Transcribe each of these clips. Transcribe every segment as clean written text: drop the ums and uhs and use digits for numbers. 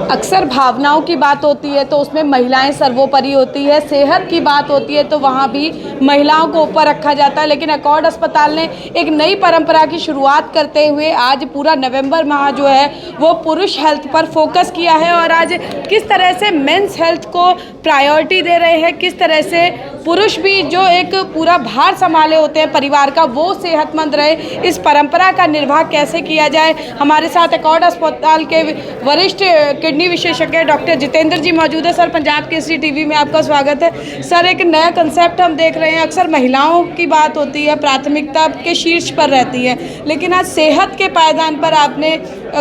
अक्सर भावनाओं की बात होती है तो उसमें महिलाएं सर्वोपरि होती है, सेहत की बात होती है तो वहाँ भी महिलाओं को ऊपर रखा जाता है। लेकिन एकॉर्ड अस्पताल ने एक नई परंपरा की शुरुआत करते हुए आज पूरा नवंबर माह जो है वो पुरुष हेल्थ पर फोकस किया है और आज किस तरह से मेंस हेल्थ को प्रायोरिटी दे रहे हैं, किस तरह से पुरुष भी जो एक पूरा भार संभाले होते हैं परिवार का वो सेहतमंद रहे, इस परंपरा का निर्वाह कैसे किया जाए। हमारे साथ एकॉर्ड अस्पताल के वरिष्ठ किडनी विशेषज्ञ डॉक्टर जितेंद्र जी मौजूद है। सर, पंजाब केसरी टीवी में आपका स्वागत है। सर, एक नया कंसेप्ट हम देख रहे हैं, अक्सर महिलाओं की बात होती है, प्राथमिकता के शीर्ष पर रहती है, लेकिन आज सेहत के पायदान पर आपने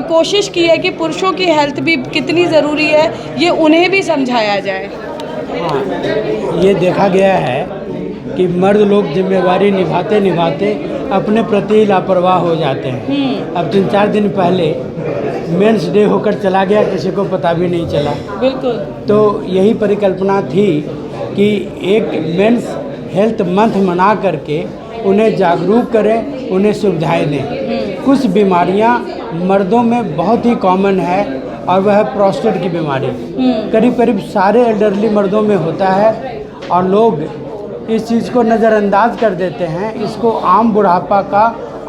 कोशिश की है कि पुरुषों की हेल्थ भी कितनी ज़रूरी है ये उन्हें भी समझाया जाए। हाँ, ये देखा गया है कि मर्द लोग जिम्मेवारी निभाते निभाते अपने प्रति लापरवाह हो जाते हैं। अब 3-4 दिन पहले मेंस डे होकर चला गया, किसी को पता भी नहीं चला। बिल्कुल। तो यही परिकल्पना थी कि एक मेंस हेल्थ मंथ मना करके उन्हें जागरूक करें, उन्हें सुविधाएं दें। कुछ बीमारियां मर्दों में बहुत ही कॉमन है और वह है प्रोस्टेट की बीमारी। करीब करीब सारे एल्डरली मर्दों में होता है और लोग इस चीज़ को नज़रअंदाज कर देते हैं, इसको आम बुढ़ापा का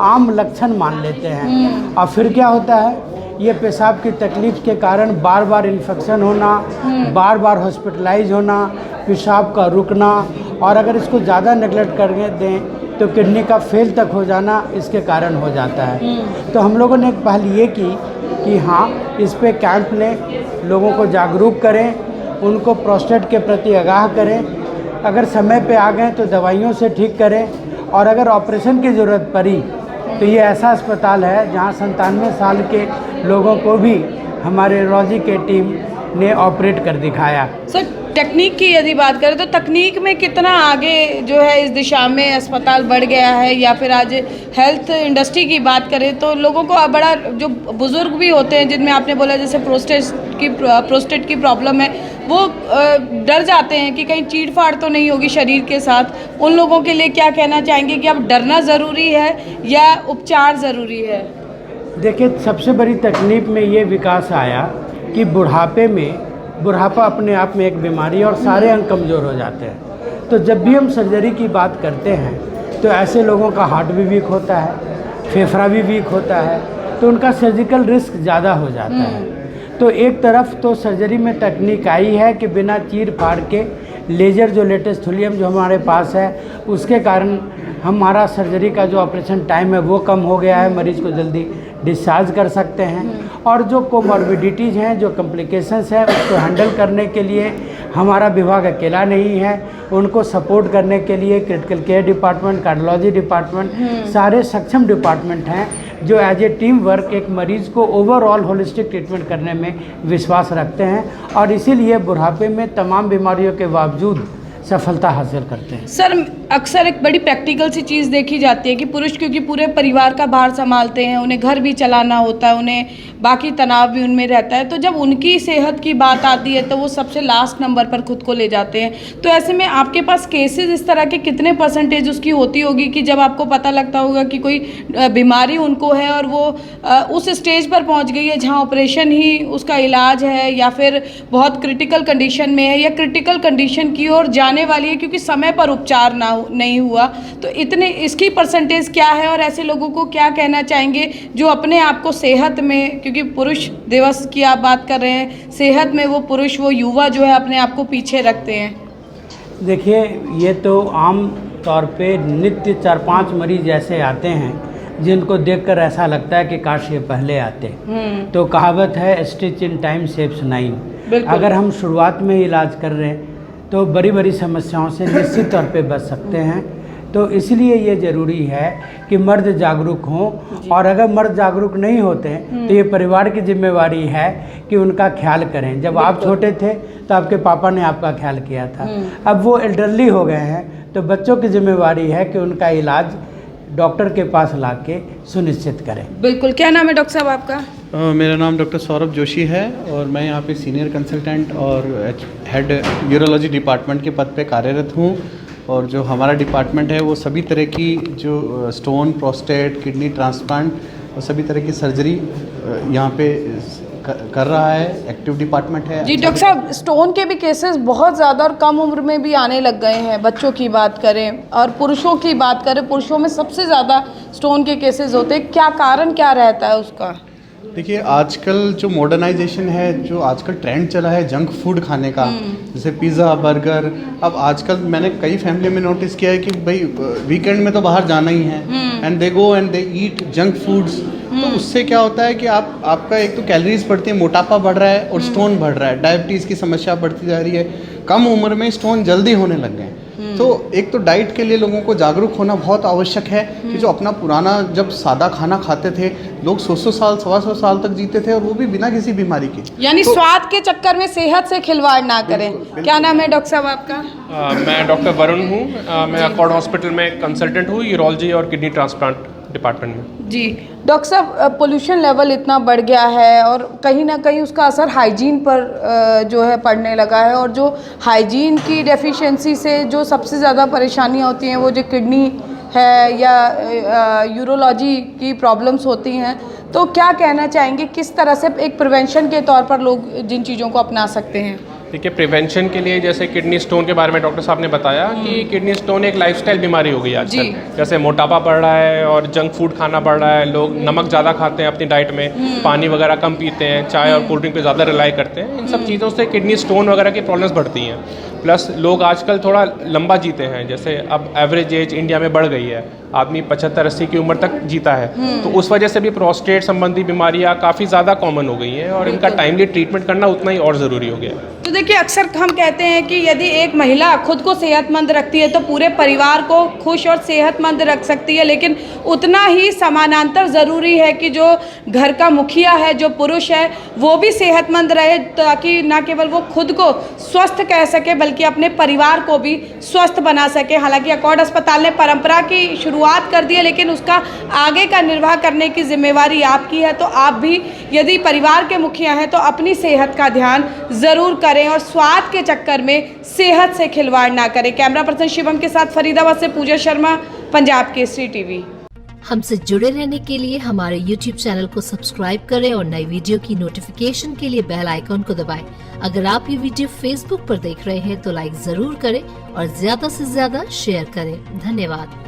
आम लक्षण मान लेते हैं। और फिर क्या होता है, ये पेशाब की तकलीफ के कारण बार बार इन्फेक्शन होना, बार बार हॉस्पिटलाइज होना, पेशाब का रुकना, और अगर इसको ज़्यादा नेगलेक्ट करने दें तो किडनी का फेल तक हो जाना इसके कारण हो जाता है। तो हम लोगों ने एक पहल ये की कि हाँ, इस पे कैंप लें, लोगों को जागरूक करें, उनको प्रोस्टेट के प्रति आगाह करें। अगर समय पे आ गए तो दवाइयों से ठीक करें, और अगर ऑपरेशन की ज़रूरत पड़ी तो ये ऐसा अस्पताल है जहाँ 97 साल के लोगों को भी हमारे यूरोलॉजी के टीम ने ऑपरेट कर दिखाया। सर, टेक्निक की यदि बात करें तो तकनीक में कितना आगे जो है इस दिशा में अस्पताल बढ़ गया है, या फिर आज हेल्थ इंडस्ट्री की बात करें तो लोगों को बड़ा, जो बुज़ुर्ग भी होते हैं जिनमें आपने बोला जैसे प्रोस्टेट की प्रॉब्लम है, वो डर जाते हैं कि कहीं चीड़ फाड़ तो नहीं होगी शरीर के साथ। उन लोगों के लिए क्या कहना चाहेंगे कि अब डरना ज़रूरी है या उपचार ज़रूरी है? देखिए, सबसे बड़ी तकलीफ में ये विकास आया कि बुढ़ापा अपने आप में एक बीमारी है और सारे अंग कमज़ोर हो जाते हैं। तो जब भी हम सर्जरी की बात करते हैं तो ऐसे लोगों का हार्ट भी वीक होता है, फेफड़ा भी वीक होता है, तो उनका सर्जिकल रिस्क ज़्यादा हो जाता है। तो एक तरफ तो सर्जरी में तकनीक आई है कि बिना चीर फाड़ के लेज़र, जो लेटेस्ट थुलियम जो हमारे पास है, उसके कारण हमारा सर्जरी का जो ऑपरेशन टाइम है वो कम हो गया है, मरीज़ को जल्दी डिस्चार्ज कर सकते हैं। और जो कोमॉर्बिडिटीज़ हैं, जो कॉम्प्लिकेशंस हैं, उसको हैंडल करने के लिए हमारा विभाग अकेला नहीं है, उनको सपोर्ट करने के लिए critical care department, cardiology department, सारे सक्षम डिपार्टमेंट हैं जो एज ए टीम वर्क एक मरीज़ को ओवरऑल होलिस्टिक ट्रीटमेंट करने में विश्वास रखते हैं, और इसीलिए बुढ़ापे में तमाम बीमारियों के बावजूद सफलता हासिल करते हैं। सर, अक्सर एक बड़ी प्रैक्टिकल सी चीज़ देखी जाती है कि पुरुष क्योंकि पूरे परिवार का भार संभालते हैं, उन्हें घर भी चलाना होता है, उन्हें बाकी तनाव भी उनमें रहता है, तो जब उनकी सेहत की बात आती है तो वो सबसे लास्ट नंबर पर खुद को ले जाते हैं। तो ऐसे में आपके पास केसेस इस तरह के कितने % उसकी होती होगी कि जब आपको पता लगता होगा कि कोई बीमारी उनको है और वो उस स्टेज पर पहुँच गई है जहाँ ऑपरेशन ही उसका इलाज है, या फिर बहुत क्रिटिकल कंडीशन में है, या क्रिटिकल कंडीशन की ओर जाने वाली है क्योंकि समय पर उपचार नहीं हुआ, तो इतने इसकी % क्या है? और ऐसे लोगों को क्या कहना चाहेंगे जो अपने आप को सेहत में, क्योंकि पुरुष दिवस की आप बात कर रहे हैं, सेहत में वो पुरुष, वो युवा जो है अपने आप को पीछे रखते हैं? देखिए, ये तो आम तौर पे नित्य 4-5 मरीज ऐसे आते हैं जिनको देखकर ऐसा लगता है कि काश ये पहले आते। तो कहावत है, स्टिच इन टाइम सेव्स 9। अगर हम शुरुआत में इलाज कर रहे हैं तो बड़ी बड़ी समस्याओं से निश्चित तौर पे बच सकते हैं। तो इसलिए ये ज़रूरी है कि मर्द जागरूक हों, और अगर मर्द जागरूक नहीं होते तो ये परिवार की जिम्मेवारी है कि उनका ख्याल करें। जब आप छोटे थे तो आपके पापा ने आपका ख्याल किया था, अब वो एल्डरली हो गए हैं तो बच्चों की जिम्मेवारी है कि उनका इलाज डॉक्टर के पास लाके सुनिश्चित करें। बिल्कुल। क्या नाम है डॉक्टर साहब आपका? मेरा नाम डॉक्टर सौरभ जोशी है और मैं यहाँ पे सीनियर कंसल्टेंट और हेड यूरोलॉजी डिपार्टमेंट के पद पे कार्यरत हूँ। और जो हमारा डिपार्टमेंट है वो सभी तरह की जो स्टोन, प्रोस्टेट, किडनी ट्रांसप्लांट और सभी तरह की सर्जरी यहाँ पे कर रहा है, एक्टिव डिपार्टमेंट है। जी डॉक्टर साहब, स्टोन के भी केसेस बहुत ज़्यादा और कम उम्र में भी आने लग गए हैं। बच्चों की बात करें और पुरुषों की बात करें, पुरुषों में सबसे ज़्यादा स्टोन के केसेस होते हैं। क्या कारण क्या रहता है उसका? देखिए, आजकल जो मॉडर्नाइजेशन है, जो आजकल ट्रेंड चला है जंक फूड खाने का, जैसे पिज़्ज़ा, बर्गर। अब आजकल मैंने कई फैमिली में नोटिस किया है कि भाई वीकेंड में तो बाहर जाना ही है, and they go and they eat junk foods. तो उससे क्या होता है कि आपका एक तो कैलोरीज बढ़ती है, मोटापा बढ़ रहा है और स्टोन बढ़ रहा है, डायबिटीज़ की समस्या बढ़ती जा रही है। कम उम्र में स्टोन जल्दी होने लग गए। तो एक तो डाइट के लिए लोगों को जागरूक होना बहुत आवश्यक है कि जो अपना पुराना जब सादा खाना खाते थे लोग 100 साल 125 साल तक जीते थे, और वो भी बिना किसी बीमारी के। यानी स्वाद के चक्कर में सेहत से खिलवाड़ ना करें। क्या नाम है डॉक्टर साहब आपका? मैं डॉक्टर वरुण हूँ। मैं अकॉर्ड हॉस्पिटल में कंसल्टेंट हूँ, यूरोलॉजी और किडनी ट्रांसप्लांट डिपार्टमेंट में। जी डॉक्टर साहब, पोल्यूशन लेवल इतना बढ़ गया है और कहीं ना कहीं उसका असर हाइजीन पर जो है पड़ने लगा है, और जो हाइजीन की डेफिशिएंसी से जो सबसे ज़्यादा परेशानियाँ होती हैं वो जो किडनी है या यूरोलॉजी की प्रॉब्लम्स होती हैं। तो क्या कहना चाहेंगे, किस तरह से एक प्रिवेंशन के तौर पर लोग जिन चीज़ों को अपना सकते हैं? देखिए, प्रिवेंशन के लिए जैसे किडनी स्टोन के बारे में डॉक्टर साहब ने बताया कि किडनी स्टोन एक लाइफस्टाइल बीमारी हो गई है आजकल। जैसे मोटापा बढ़ रहा है और जंक फूड खाना बढ़ रहा है, लोग नमक ज़्यादा खाते हैं अपनी डाइट में, पानी वगैरह कम पीते हैं, चाय और कोल्ड ड्रिंक पे ज़्यादा रिलाई करते हैं। इन सब चीज़ों से किडनी स्टोन वगैरह की प्रॉब्लम्स बढ़ती हैं। प्लस लोग आजकल थोड़ा लंबा जीते हैं, जैसे अब एवरेज एज इंडिया में बढ़ गई है, आदमी 75-80 की उम्र तक जीता है। तो उस वजह से भी प्रोस्टेट संबंधी बीमारियां काफ़ी ज़्यादा कॉमन हो गई हैं और इनका टाइमली ट्रीटमेंट करना उतना ही और ज़रूरी हो गया है। तो देखिए, अक्सर हम कहते हैं कि यदि एक महिला खुद को सेहतमंद रखती है तो पूरे परिवार को खुश और सेहतमंद रख सकती है, लेकिन उतना ही समानांतर ज़रूरी है कि जो घर का मुखिया है, जो पुरुष है, वो भी सेहतमंद रहे, ताकि ना केवल वो खुद को स्वस्थ कह सके बल्कि अपने परिवार को भी स्वस्थ बना सके। हालांकि अकॉर्ड अस्पताल ने परंपरा की शुरुआत कर दी है, लेकिन उसका आगे का निर्वाह करने की जिम्मेवारी आपकी है। तो आप भी यदि परिवार के मुखिया हैं तो अपनी सेहत का ध्यान ज़रूर करें और स्वाद के चक्कर में सेहत से खिलवाड़ ना करें। कैमरा पर्सन शिवम के साथ फरीदाबाद से पूजा शर्मा, पंजाब केसरी टीवी। हमसे जुड़े रहने के लिए हमारे YouTube चैनल को सब्सक्राइब करें और नई वीडियो की नोटिफिकेशन के लिए बेल आइकॉन को दबाएं। अगर आप ये वीडियो Facebook पर देख रहे हैं तो लाइक जरूर करें और ज्यादा से ज्यादा शेयर करें। धन्यवाद।